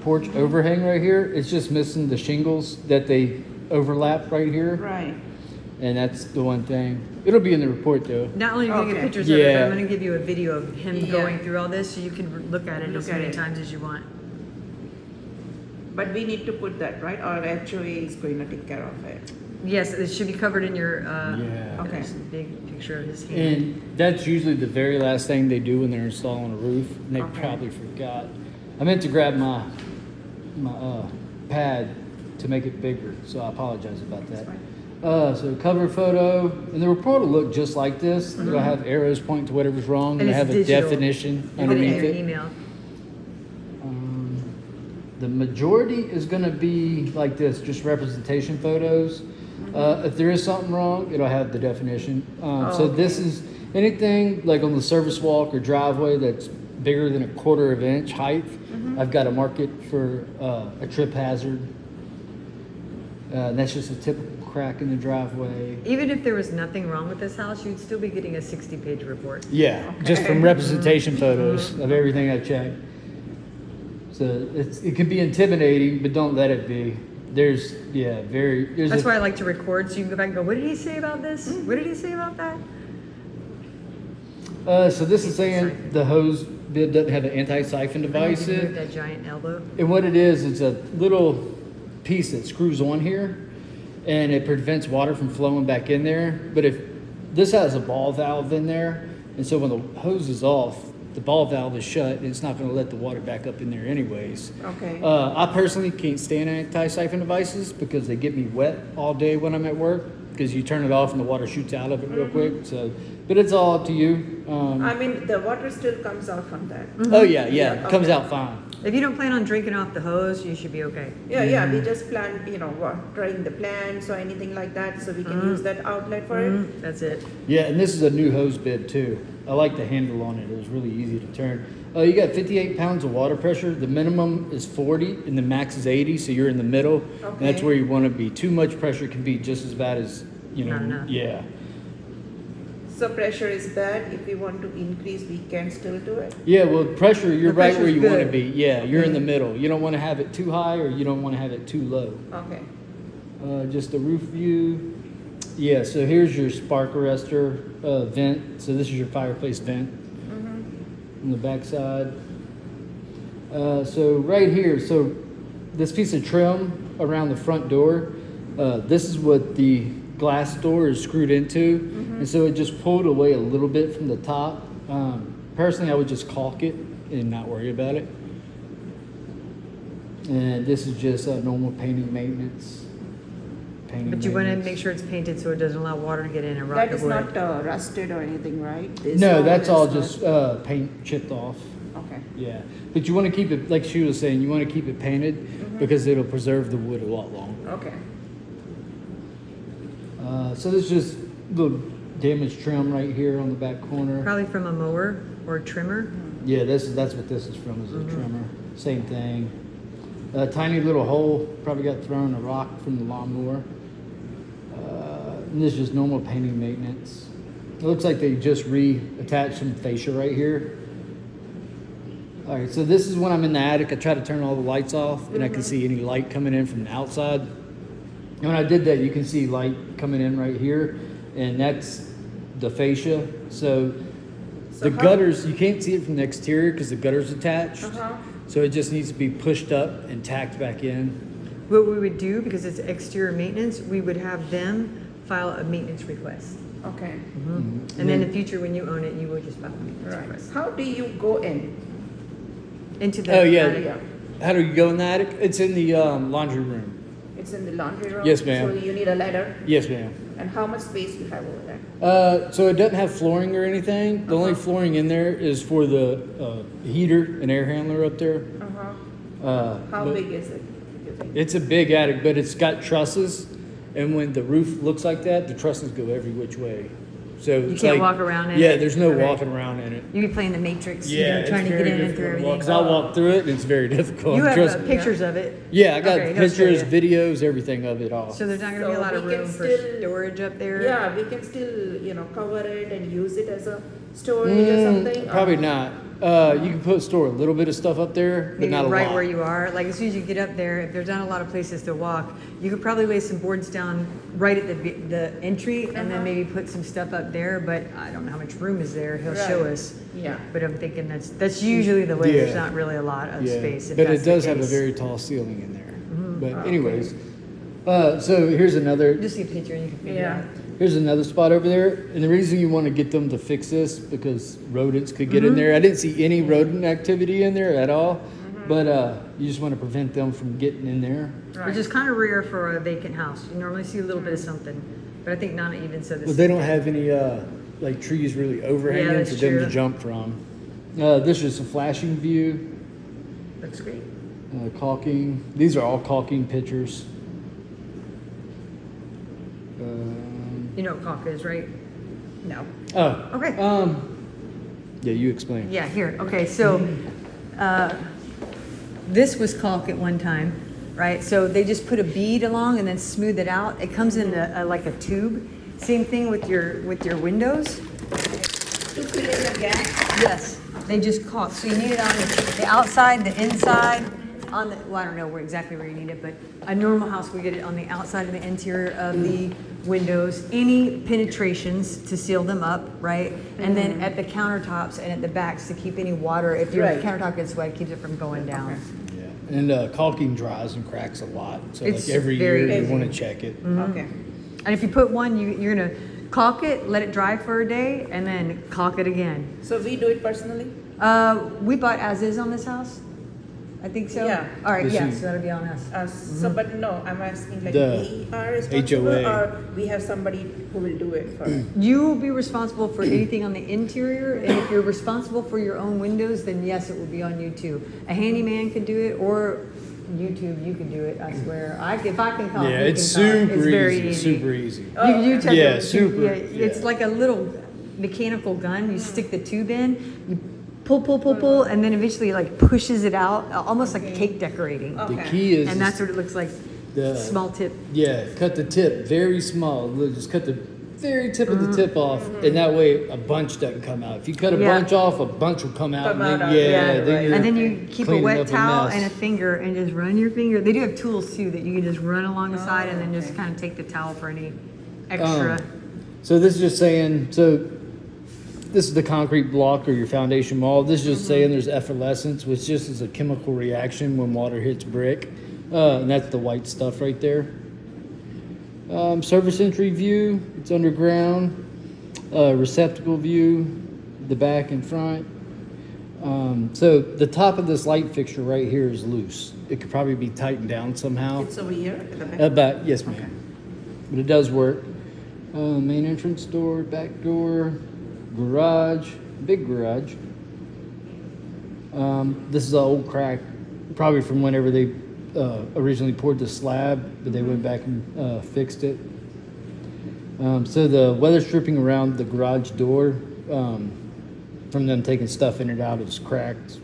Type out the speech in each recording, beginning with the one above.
porch overhang right here. It's just missing the shingles that they overlap right here. Right. And that's the one thing. It'll be in the report though. Not only do you get Okay. pictures of it, but Yeah. I'm going to give you a video of him Yeah. going through all this so you can look at it Look as at many it. times as you want. But we need to put that, right? Or HOA is going to take care of it. Yes, it should be covered in your Yeah. Okay. there's a big picture of his hand. And that's usually the very last thing they do when they're installing a roof. And they Okay. probably forgot. I meant to grab my pad to make it bigger, so I apologize about that. That's fine. So cover photo, and the report will look just like this. It'll have arrows pointing to whatever's wrong, And and it's have a digital. definition You put it in underneath your it. email. The majority is going to be like this, just representation photos. If there is something wrong, it'll have the definition. So okay. this is anything like on the service walk or driveway that's bigger than 1/4 of an inch height. I've got to mark it for a trip hazard. And that's just a typical crack in the driveway. Even if there was nothing wrong with this house, you'd still be getting a 60-page report. Yeah, just from representation photos of everything I've checked. So it can be intimidating, but don't let it be. There's That's why I like to record so you can go back and go, what did he say about this? What did he say about that? So this is saying the hose bib doesn't have an anti-siphon device. Move that giant elbow. And what it is, it's a little piece that screws on here, and it prevents water from flowing back in there. But if this has a ball valve in there, and so when the hose is off, the ball valve is shut, and it's not going to let the water back up in there anyways. Okay. I personally can't stand anti-siphon devices because they get me wet all day when I'm at work, because you turn it off and the water shoots out of it real quick. So, but it's all up to you. I mean, the water still comes out from that. Oh yeah, it Yeah, comes okay. out fine. If you don't plan on drinking off the hose, you should be okay. Yeah, we just plan, watering the plants or anything like that, so we can use that outlet for it. That's it. Yeah, and this is a new hose bib too. I like the handle on it. It was really easy to turn. You got 58 pounds of water pressure. The minimum is 40 and the max is 80, so you're in the middle. And that's Okay. where you want to be. Too much pressure can be just as bad as, Not enough. Yeah. So pressure is bad. If we want to increase, we can still do it. Yeah, well, pressure, you're The right where pressure's you want to good. be. Yeah, you're in the middle. You don't want to have it too high or you don't want to have it too low. Okay. Just the roof view. Yeah, so here's your spark arrestor vent. So this is your fireplace vent on the back side. So right here, so this piece of trim around the front door, this is what the glass door is screwed into. And so it just pulled away a little bit from the top. Personally, I would just caulk it and not worry about it. And this is just normal painting maintenance. But you want to make sure it's painted so it doesn't allow water to get in and rot That the is wood. not rusted or anything, right? This No, one that's is all not- just paint chipped off. Okay. Yeah, but you want to keep it, like she was saying, you want to keep it painted because it'll preserve the wood a lot longer. Okay. So this is just little damaged trim right here on the back corner. Probably from a mower or a trimmer. Yeah, that's what this is from, is a trimmer. Same thing. A tiny little hole, probably got thrown a rock from the lawnmower. And this is just normal painting maintenance. It looks like they just reattached some fascia right here. All right, so this is when I'm in the attic. I try to turn all the lights off and I can see any light coming in from the outside. And when I did that, you can see light coming in right here, and that's the fascia. So the how- gutters, you can't see it from the exterior because the gutter's attached. Uh-huh. So it just needs to be pushed up and tacked back in. What we would do, because it's exterior maintenance, we would have them file a maintenance request. Okay. And then in the future, when you own it, you will just file a maintenance Right. request. How do you go in? Into the Oh, yeah. attic. How do you go in the attic? It's in the laundry room. It's in the laundry room? Yes, ma'am. So you need a ladder? Yes, ma'am. And how much space you have over there? So it doesn't have flooring or anything. The only flooring in there is for the heater and air handler up there. How But big is it? You think? It's a big attic, but it's got trusses, and when the roof looks like that, the trusses go every which way. So You it's can't like- walk around in Yeah, it. there's no Okay. walking around in it. You could play in the Matrix, Yeah, trying to get in and through everything. Because I walk through it, and it's very difficult. You have Trust me. pictures of it. Yeah, I got Okay, he'll show pictures, you. videos, everything of it all. So there's not going to be a So lot of we can room for still- storage up there? Yeah, we can still, cover it and use it as a storage or something? Probably or- not. You can store a little bit of stuff up there, but Maybe not a right lot. where you are. Like as soon as you get up there, if there's not a lot of places to walk, you could probably lay some boards down right at the entry, and then maybe put some stuff up there. But I don't know how much room is there. He'll show Right. us. Yeah. But I'm thinking that's usually the way. Yeah. There's not really a lot of space. If but that's it the does have a case. very tall ceiling in there. But Okay. anyways, so here's another. Just see a picture and you can figure it Yeah. out. Here's another spot over there, and the reason you want to get them to fix this because rodents could get in there. I didn't see any rodent activity in there at all, but you just want to prevent them from getting in there. Which is kind of rare for a vacant house. You normally see a little bit of something, but I think not even so. This But they don't have any like trees really overhanging that's for them true. to jump from. This is a flashing view, looks great. caulking. These are all caulking pictures. You know what caulk is, right? No. Oh, Okay. yeah, you explain. Yeah, here. Okay, so this was caulk at one time, right? So they just put a bead along and then smooth it out. It comes in like a tube. Same thing with your windows. To fill in the gap. Yes, they just caulk. So you need it on the outside, the inside, on the. Well, I don't know exactly where you need it, but a normal house we get it on the outside of the interior of the windows, any penetrations to seal them up, right? And then at the countertops and at the backs to keep any water. If your Right. countertop gets wet, it keeps it from going down. Yeah, and caulking dries and cracks a lot. So It's like every very year you easy. want to check it. Okay. And if you put one, you're gonna caulk it, let it dry for a day, and then caulk it again. So we do it personally? We bought as is on this house. I think so. Yeah. All right. This Yeah. is- So that'll be on us. So, but no, I'm asking like The we are responsible HOA. or we have somebody who will do it for us? You will be responsible for anything on the interior, and if you're responsible for your own windows, then yes, it will be on you too. A handyman can do it, or YouTube, you can do it. I swear. If I can caulk, Yeah, you it's can caulk. super It's very easy. easy. Super easy. You touch Yeah, it, super, It's yeah. like a little mechanical gun. You stick the tube in, you pull, and then eventually it like pushes it out, almost like cake decorating. The Okay. key is And that's what it looks like. the Small tip. Yeah, cut the tip very small. Just cut the very tip of the tip off, and that way a bunch doesn't come out. If you cut a Yeah. bunch off, a bunch will come out. Come and out, then, yeah, yeah, then right. you're And then you keep a cleaning wet up towel mess. and a finger and just run your finger. They do have tools too that you can just run along the side and then just kind of take the towel for any extra. So this is just saying. So this is the concrete block or your foundation wall. This is just saying there's effervescence, which just is a chemical reaction when water hits brick, and that's the white stuff right there. Surface entry view. It's underground. Receptacle view, the back and front. So the top of this light fixture right here is loose. It could probably be tightened down somehow. It's over here at the back? About yes, ma'am. But it does work. Main entrance door, back door, garage, big garage. This is an old crack, probably from whenever they originally poured the slab, but they went back and fixed it. So the weather stripping around the garage door, from them taking stuff in and out, is cracked.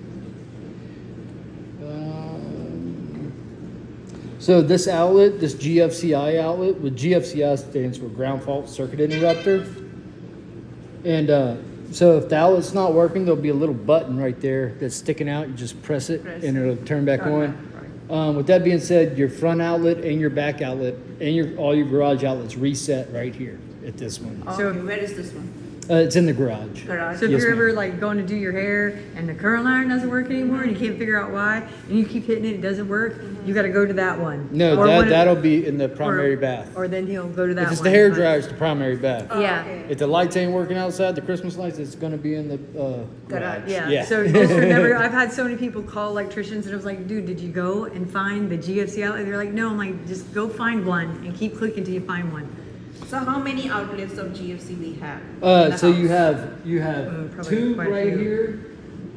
So this outlet, this GFCI outlet, with GFCI stands for ground fault circuit interrupter. And so if the outlet's not working, there'll be a little button right there that's sticking out. You just press it and it'll turn back on. With that being said, your front outlet and your back outlet and all your garage outlets reset right here at this one. Okay, So- where is this one? It's in the garage. Garage? So if Yes, you're ma'am. ever like going to do your hair and the curling iron doesn't work anymore and you can't figure out why and you keep hitting it, it doesn't work, you got to go to that one. No, Or one of- that'll be in the primary or- bath. Or then he'll go to that If it's one. the hair but- dryer, it's the primary bath. Yeah. Okay. If the lights ain't working outside, the Christmas lights, it's gonna be in the garage. Yeah. So just remember, I've had so many people call electricians, and I was like, "Dude, did you go and find the GFC outlet?" They're like, "No." I'm like, "Just go find one and keep clicking until you find one." So how many outlets of GFC we have? in the So you house? have probably two quite a right few. here.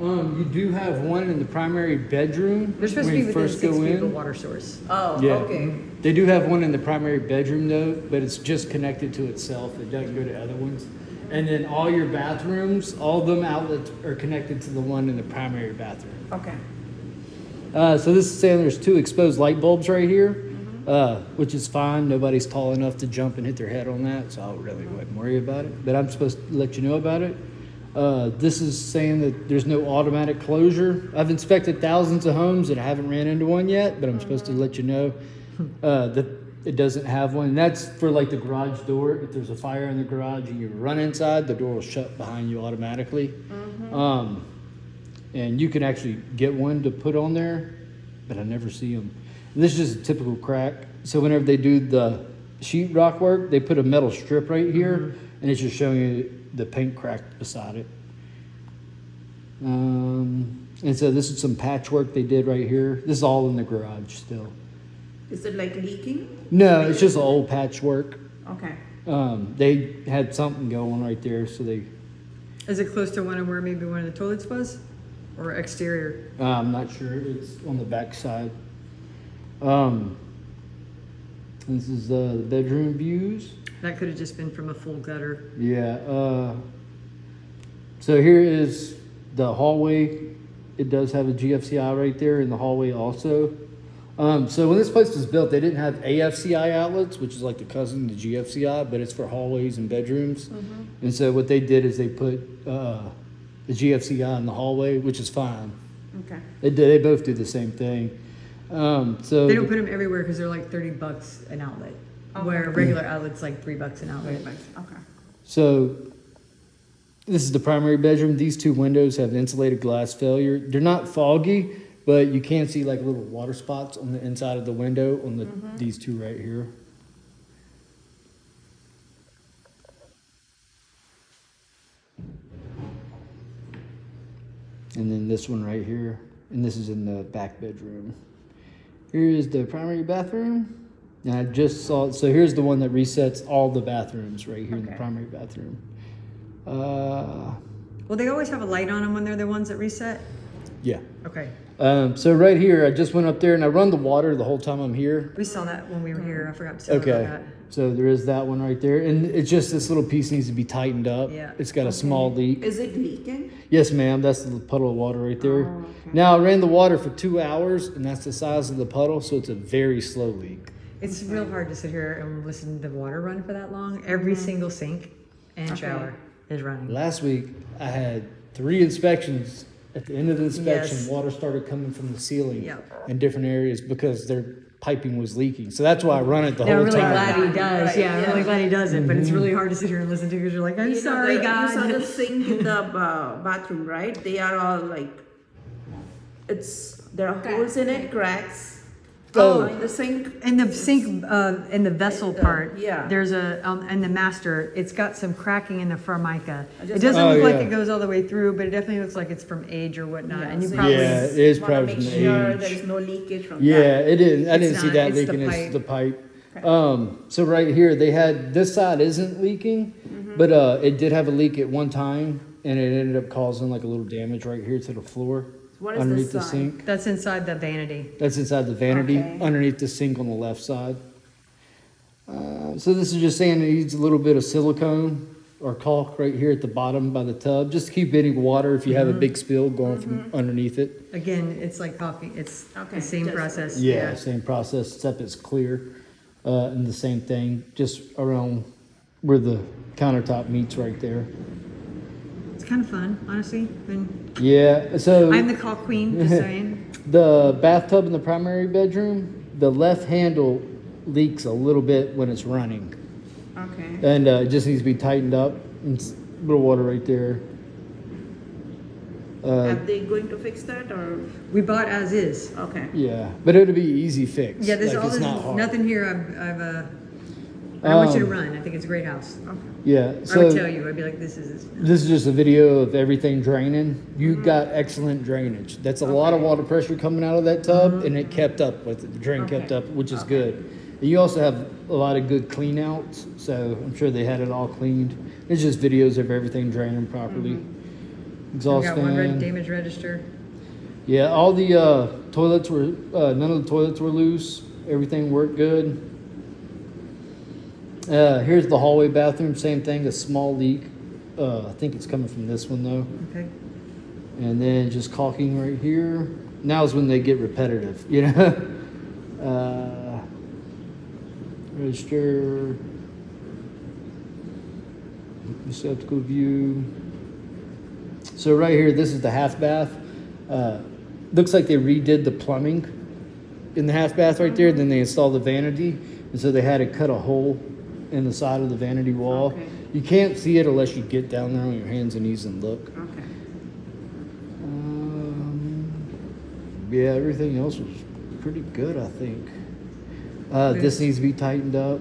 You do have one in the primary bedroom. They're supposed to when be you within first 6 go feet of a in. water source. Oh, Yeah. okay. They do have one in the primary bedroom though, but it's just connected to itself. It doesn't go to other ones. And then all your bathrooms, all of them outlets are connected to the one in the primary bathroom. Okay. So this is saying there's two exposed light bulbs right here, which is fine. Nobody's tall enough to jump and hit their head on that, so I really wouldn't worry about it. But I'm supposed to let you know about it. This is saying that there's no automatic closure. I've inspected thousands of homes and I haven't ran into one yet, but I'm supposed to let you know that it doesn't have one. And that's for like the garage door. If there's a fire in the garage and you run inside, the door will shut behind you automatically. And you can actually get one to put on there, but I never see them. And this is just a typical crack. So whenever they do the sheetrock work, they put a metal strip right here, and it's just showing you the paint crack beside it. And so this is some patchwork they did right here. This is all in the garage still. Is it like leaking? No, it's just old patchwork. Okay. They had something going right there, so they. Is it close to one of where maybe one of the toilets was? Or exterior? I'm not sure. It's on the back side. This is the bedroom views. That could have just been from a full gutter. Yeah. So here is the hallway. It does have a GFCI right there in the hallway also. So when this place was built, they didn't have AFCI outlets, which is like the cousin to GFCI, but it's for hallways and bedrooms. And so what they did is they put the GFCI in the hallway, which is fine. Okay. They both do the same thing. So They don't put them everywhere because they're like $30 an outlet. Where a regular outlet's like $3 an outlet. Okay. So this is the primary bedroom. These two windows have insulated glass failure. They're not foggy, but you can see like little water spots on the inside of the window on the these two right here. And then this one right here, and this is in the back bedroom. Here is the primary bathroom. And I just saw, so here's the one that resets all the bathrooms right here in the primary bathroom. Well, they always have a light on them when they're the ones that reset? Yeah. Okay. So right here, I just went up there and I run the water the whole time I'm here. We saw that when we were here. I forgot to tell you Okay. about that. So there is that one right there. And it's just this little piece needs to be tightened up. Yeah. It's got a small leak. Is it leaking? Yes, ma'am. That's the puddle of water right there. Oh, okay. Now I ran the water for 2 hours and that's the size of the puddle. So it's a very slow leak. It's real hard to sit here and listen to the water run for that long. Every single sink and shower is running. Last week I had 3 inspections. At the end of the inspection, Yes. water started coming from the ceiling Yep. in different areas because their piping was leaking. So that's why I run it the Yeah, I'm whole really time. glad he does. Right, Yeah, I'm really glad he does it. But it's really hard to sit here and listen to because you're like, I'm You know, sorry, You saw God. the sink in the bathroom, right? They are all like, there are holes in it, cracks. Oh. In the sink. In the sink, in the vessel part, yeah. there's a, in the master, it's got some cracking in the formica. It just- doesn't Oh, look like yeah. it goes all the way through, but it definitely looks like it's from age or whatnot. Yeah, And you so probably, Yeah, it is Wanna probably make from sure age. there is no leakage from Yeah, that. it didn't. I It's didn't see not, that it's the leaking. It's pipe. the pipe. So right here, they had this side isn't leaking, but it did have a leak at one time, and it ended up causing like a little damage right here to the floor What is underneath this the side? sink. that's inside the vanity. That's inside the vanity, Okay. underneath the sink on the left side. So this is just saying it needs a little bit of silicone or caulk right here at the bottom by the tub, just to keep any water if you have a big spill going from underneath it. Again, it's like coffee. It's Okay, the same just- process. Yeah, same process, except it's clear. And the same thing, just around where the countertop meets right there. It's kind of fun, honestly. And Yeah, so I'm the caulk queen, just saying. the bathtub in the primary bedroom, the left handle leaks a little bit when it's running. Okay. And it just needs to be tightened up. And a little water right there. Are they going to fix that or? We bought as is. Okay. Yeah, but it'll be easy fix. Yeah, there's Like, all it's this, not hard. nothing here. I want you to Um, run. I think it's a great house. Yeah, I so would tell you. I'd be like, this is. this is just a video of everything draining. You got excellent drainage. That's a lot of water pressure coming out of that tub, and it kept up with it. The drain kept up, which is good. And you also have a lot of good clean outs, so I'm sure they had it all cleaned. It's just videos of everything draining properly. We Exhaust got one fan. damage register. Yeah, all the toilets were, none of the toilets were loose. Everything worked good. Here's the hallway bathroom, same thing, a small leak. I think it's coming from this one though. Okay. And then just caulking right here. Now's when they get repetitive, you know? Register. Receptacle view. So right here, this is the half bath. Looks like they redid the plumbing in the half bath right there. Then they installed the vanity, and so they had to cut a hole in the side of the vanity wall. Okay. You can't see it unless you get down there on your hands and knees and look. Okay. Yeah, everything else was pretty good, I think. This needs to be tightened up.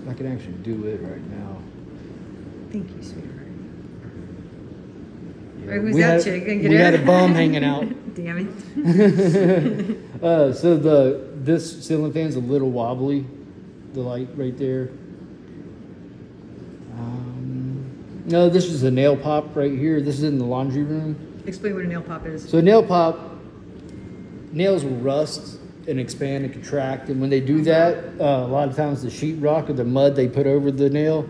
I can actually do it right now. Thank you, sweetheart. Yeah, Right, who's we that had, chick? Didn't get we her? had a bum hanging out. Damn it. So this ceiling fan's a little wobbly. The light right there. No, this is a nail pop right here. This is in the laundry room. Explain what a nail pop is. So a nail pop, nails will rust and expand and contract, and when they do that, a lot of times the sheetrock or the mud they put over the nail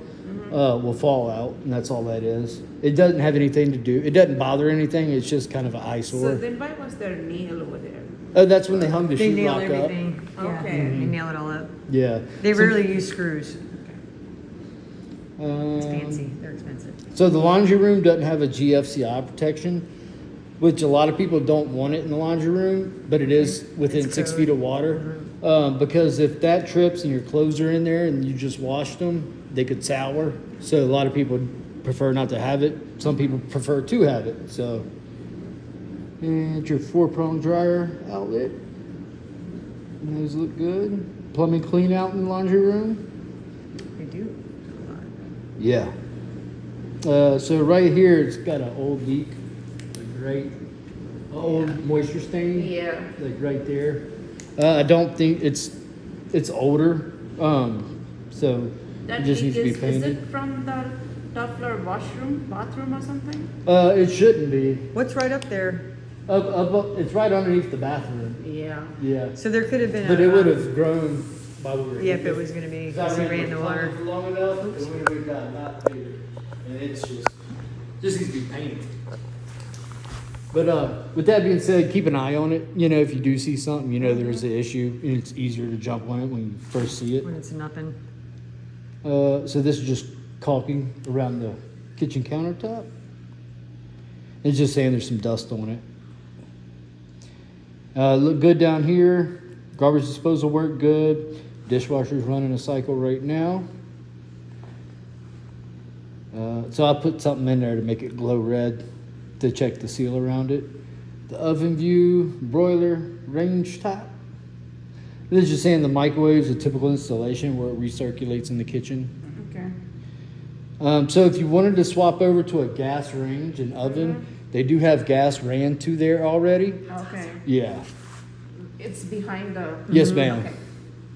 will fall out, and that's all that is. It doesn't have anything to do. It doesn't bother anything. It's just kind of an eyesore. So then why was there a nail over there? Oh, that's when they hung the They nail sheetrock up. everything. Yeah, Okay. They nail it all up. Yeah. They So- rarely use screws. It's Um, fancy. They're expensive. So the laundry room doesn't have a GFCI protection, which a lot of people don't want it in the laundry room, but it is within It's 6 code. feet of water. Because if that trips and your clothes are in there and you just washed them, they could sour. So a lot of people prefer not to have it. Some people prefer to have it. So, and your 4-prong dryer outlet. And those look good. Plumbing clean out in the laundry room. They do. Yeah. So right here, it's got an old leak, like right, old moisture stain, Yeah. like right there. I don't think it's older, so That it just leak needs to be is painted. it from the top floor washroom, bathroom or something? It shouldn't be. What's right up there? It's right underneath the bathroom. Yeah. Yeah, So there could have been but a. it would have grown while we were. Yeah, if it was going to be, because he ran the water. For long enough, it would have got not bigger, and it's just needs to be painted. But with that being said, keep an eye on it. You know, if you do see something, you know there's an issue, and it's easier to jump on it when you first see it. When it's nothing. So this is just caulking around the kitchen countertop. It's just saying there's some dust on it. Look good down here. Garbage disposal work good. Dishwasher's running a cycle right now. So I put something in there to make it glow red to check the seal around it. The oven view, broiler, range top. This is just saying the microwave is a typical installation where it recirculates in the kitchen. Okay. So if you wanted to swap over to a gas range and oven, they do have gas ran to there already. Okay. Yeah. It's behind the. Yes, ma'am. Okay.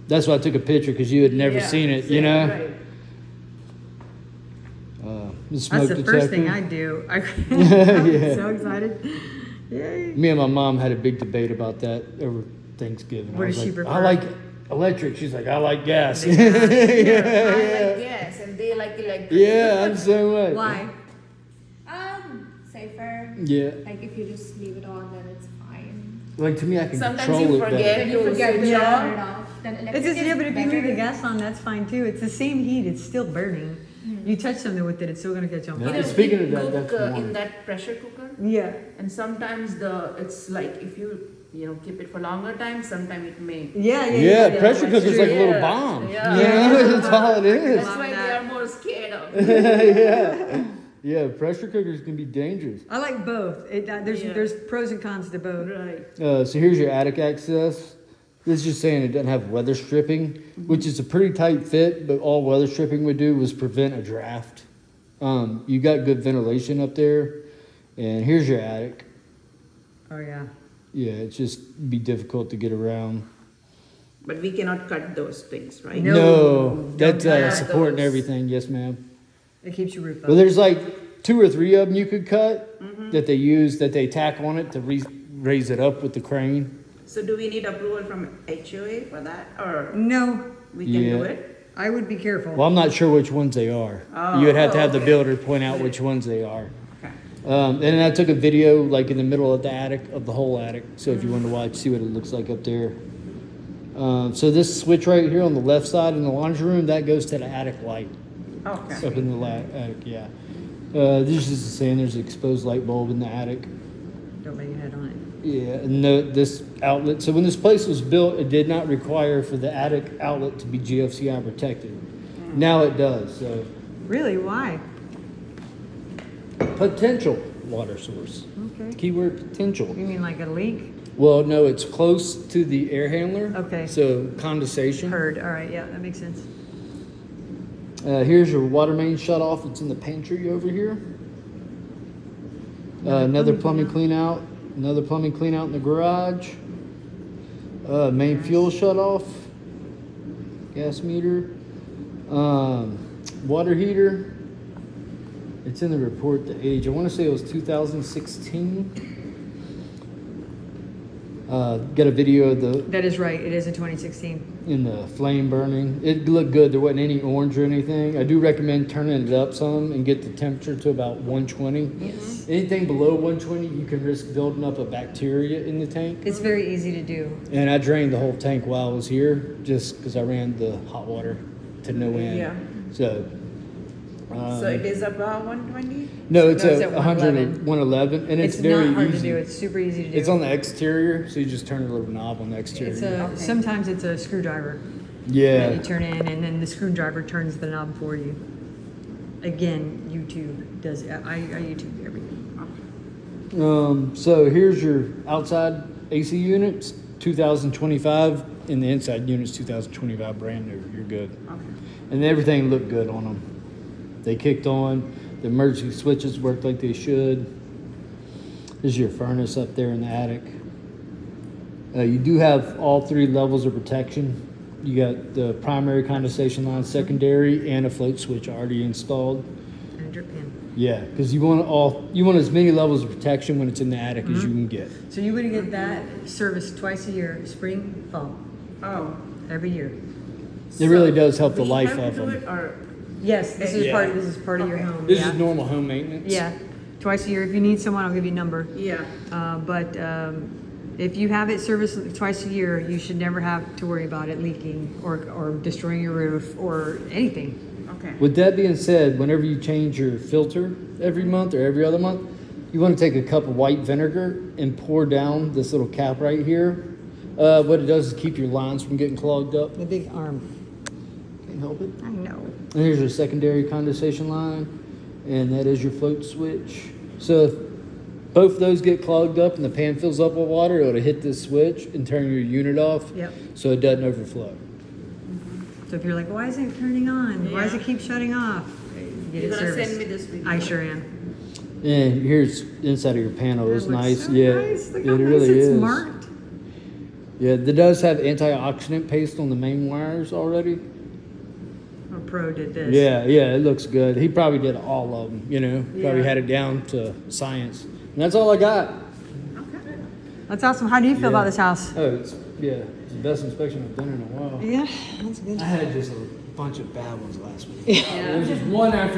That's why I took a picture because you had never Yeah, seen it, you know? Right. The smoke That's the first thing detector. I do. I'm Yeah. so excited. Yay. Me and my mom had a big debate about that over Thanksgiving. What I was does she like, prefer? I like electric. She's like, I like gas. I yeah. like gas and they like electric. Yeah, I'm the same way. Why? Safer. Yeah. Like if you just leave it on, then it's fine. Like to me, I can Sometimes control you it forget. better. When you forget to switch it turn on. it off, then electric It's just, is yeah, but if you leave the better. gas on, that's fine too. It's the same heat. It's still burning. You touch something with it, it's still gonna catch on Yeah. fire. You know, Speaking we of that, cook, that's in one. that pressure cooker, Yeah. and sometimes it's like if you keep it for longer time, sometimes it may. Yeah, pressure cooker's like a little Yeah. bomb. Yeah. You know, that's all it is. That's why they are more scared of. Yeah. Yeah, pressure cookers can be dangerous. I like both. There's Yeah. there's pros and cons to both. Right. So here's your attic access. This is just saying it doesn't have weather stripping, which is a pretty tight fit, but all weather stripping would do was prevent a draft. You got good ventilation up there, and here's your attic. Oh yeah. Yeah, it's just be difficult to get around. But we cannot cut those things, right? No. No, that's cut support and those. everything. Yes, ma'am. It keeps your roof up. Well, there's like 2 or 3 of them you could cut that they use, that they tack on it to raise it up with the crane. So do we need approval from HOA for that, or No, we can do Yeah. it? I would be careful. Well, I'm not sure which ones they are. Oh, You would have to have the okay. builder point out which ones they are. Okay. And then I took a video like in the middle of the attic, of the whole attic. So if you want to watch, see what it looks like up there. So this switch right here on the left side in the laundry room, that goes to the attic light Okay. up in the attic, yeah. This is just saying there's an exposed light bulb in the attic. Don't bang your head on it. Yeah, and this outlet. So when this place was built, it did not require for the attic outlet to be GFCI protected. Now it does. So Really? Why? potential water source. Okay. Keyword potential. You mean like a leak? Well, no, it's close to the air handler. Okay. So condensation. Heard. All right. Yeah, that makes sense. Here's your water main shut off. It's in the pantry over here. Another plumbing clean out. Another plumbing clean out in the garage. Main fuel shut off. Gas meter. Water heater. It's in the report, the age. I want to say it was 2016. Got a video of the That is right. It is a 2016. in the flame burning. It looked good. There wasn't any orange or anything. I do recommend turning it up some and get the temperature to about 120. Yes. Anything below 120, you can risk building up a bacteria in the tank. It's very easy to do. And I drained the whole tank while I was here just because I ran the hot water to no end. Yeah. So. So it is about 120? No, it's No, it's a at 100, 111, and it's very not hard easy. to do. It's super easy to do. It's on the exterior, so you just turn a little knob on the exterior. It's a, Okay. sometimes it's a screwdriver that Yeah. you turn in, and then the screwdriver turns the knob for you. Again, YouTube does. I YouTube everything. So here's your outside AC units, 2025, and the inside units, 2025, brand new. You're good. Okay. And everything looked good on them. They kicked on. The emergency switches worked like they should. This is your furnace up there in the attic. You do have all 3 levels of protection. You got the primary condensation line, secondary, and a float switch already installed. And a drip pan. Yeah, because you want as many levels of protection when it's in the attic as you can get. So you're going to get that service twice a year, spring, fall, Oh. every year. It really does help the we life have of to do them. it, or Yes, this is Yeah. part. This is part of your Okay. home. This yeah. is normal home maintenance. Yeah, twice a year. If you need someone, I'll give you a number. yeah. But if you have it serviced twice a year, you should never have to worry about it leaking or destroying your roof or anything. Okay. With that being said, whenever you change your filter every month or every other month, you want to take a cup of white vinegar and pour down this little cap right here. What it does is keep your lines from getting clogged up. The big arm. Can't help it. I know. And here's your secondary condensation line, and that is your float switch. So if both of those get clogged up and the pan fills up with water, it'll hit this switch and turn your unit off. Yep. So it doesn't overflow. So if you're like, why isn't it turning on? Why does it Yeah. keep shutting off? Get You're it gonna serviced. send me this video. I sure am. And here's inside of your panel. That It's looks nice. so Yeah, nice. Look it how nice really it's is. marked. Yeah, it does have antioxidant paste on the main wires already. Our pro did this. Yeah, it looks good. He probably did all of them, probably Yeah. had it down to science. And that's all I got. Okay. That's awesome. How do you feel Yeah. about this house? Oh, it's the best inspection I've done in a while. Yeah, that's good. I had just a bunch of bad ones last week. There was just one after